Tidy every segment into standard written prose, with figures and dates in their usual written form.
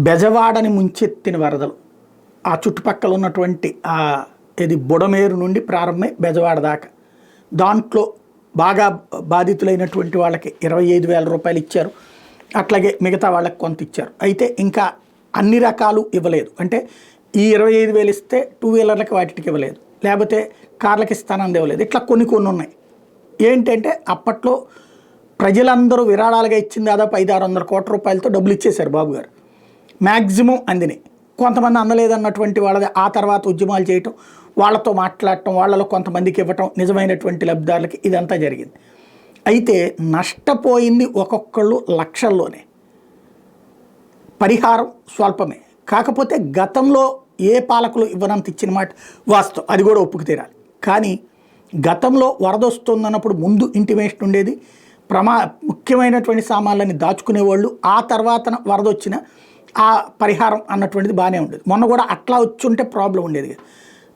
బెజవాడని ముంచెత్తిన వరదలు ఆ చుట్టుపక్కల ఉన్నటువంటి ఇది బుడమేరు నుండి ప్రారంభమై బెజవాడ దాకా దాంట్లో బాగా బాధితులైనటువంటి వాళ్ళకి 25,000 రూపాయలు ఇచ్చారు. అట్లాగే మిగతా వాళ్ళకి కొంత ఇచ్చారు. అయితే ఇంకా అన్ని రకాలు ఇవ్వలేదు. అంటే ఈ 25,000 ఇస్తే 2 వీలర్లకి వాటికి ఇవ్వలేదు, లేకపోతే కార్లకి ఇస్తానని ఇవ్వలేదు. ఇట్లా కొన్ని ఉన్నాయి. ఏంటంటే అప్పట్లో ప్రజలందరూ విరాళాలుగా ఇచ్చింది దాదాపు 500-600 కోట్ల రూపాయలతో డబ్బులు ఇచ్చేశారు బాబు గారు. మ్యాక్సిమం అందినాయి. కొంతమంది అందలేదన్నటువంటి వాళ్ళది ఆ తర్వాత ఉద్యమాలు చేయటం, వాళ్ళతో మాట్లాడటం, వాళ్ళలో కొంతమందికి ఇవ్వటం, నిజమైనటువంటి లబ్ధిదారులకి ఇదంతా జరిగింది. అయితే నష్టపోయింది ఒక్కొక్కళ్ళు లక్షల్లోనే, పరిహారం స్వల్పమే. కాకపోతే గతంలో ఏ పాలకులు ఇవ్వనంత ఇచ్చిన మాట వాస్తవం, అది కూడా ఒప్పుకు తీరాలి. కానీ గతంలో వరద వస్తుందన్నప్పుడు ముందు ఇంటిమేషన్ ఉండేది, ముఖ్యమైనటువంటి సామాన్లని దాచుకునేవాళ్ళు. ఆ తర్వాత వరద వచ్చిన ఆ పరిహారం అన్నటువంటిది బాగానే ఉండేది. మొన్న కూడా అట్లా వచ్చి ఉంటే ప్రాబ్లం ఉండేది.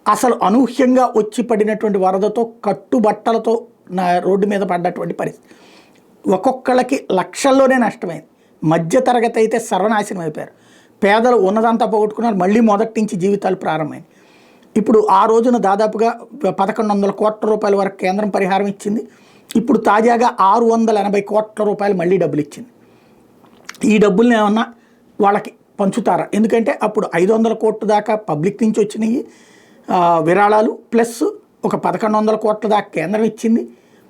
అసలు అనూహ్యంగా వచ్చి పడినటువంటి వరదతో కట్టుబట్టలతో రోడ్డు మీద పడ్డటువంటి పరిస్థితి, ఒక్కొక్కళ్ళకి లక్షల్లోనే నష్టమైంది. మధ్యతరగతి అయితే సర్వనాశనం అయిపోయారు. పేదలు ఉన్నదంతా పోగొట్టుకున్నారు. మళ్ళీ మొదటి నుంచి జీవితాలు ప్రారంభమైంది. ఇప్పుడు ఆ రోజున దాదాపుగా 1,100 కోట్ల రూపాయల వరకు కేంద్రం పరిహారం ఇచ్చింది. ఇప్పుడు తాజాగా 680 కోట్ల రూపాయలు మళ్ళీ డబ్బులు ఇచ్చింది. ఈ డబ్బుల్ని ఏమన్నా వాళ్ళకి పంచుతారా? ఎందుకంటే అప్పుడు 500 కోట్ల దాకా పబ్లిక్ నుంచి వచ్చినాయి విరాళాలు, ప్లస్ ఒక 1,100 కోట్ల దాకా కేంద్రం ఇచ్చింది,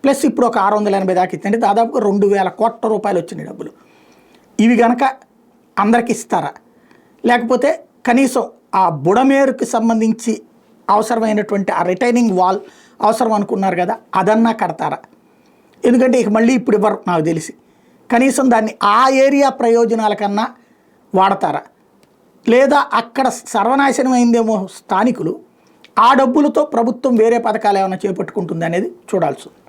ప్లస్ ఇప్పుడు ఒక 680 దాకా ఇచ్చింది. దాదాపుగా 2,000 కోట్ల రూపాయలు వచ్చినాయి డబ్బులు. ఇవి కనుక అందరికి ఇస్తారా? లేకపోతే కనీసం ఆ బుడమేరుకి సంబంధించి అవసరమైనటువంటి ఆ రిటైనింగ్ వాల్ అవసరం అనుకున్నారు కదా, అదన్నా కడతారా? ఎందుకంటే ఇక మళ్ళీ ఇప్పుడు ఇవ్వరు నాకు తెలిసి. కనీసం దాన్ని ఆ ఏరియా ప్రయోజనాల కన్నా వాడతారా? లేదా అక్కడ సర్వనాశనమైందేమో స్థానికులు, ఆ డబ్బులతో ప్రభుత్వం వేరే పథకాలు ఏమైనా చేపట్టుకుంటుంది అనేది చూడాల్సి ఉంది.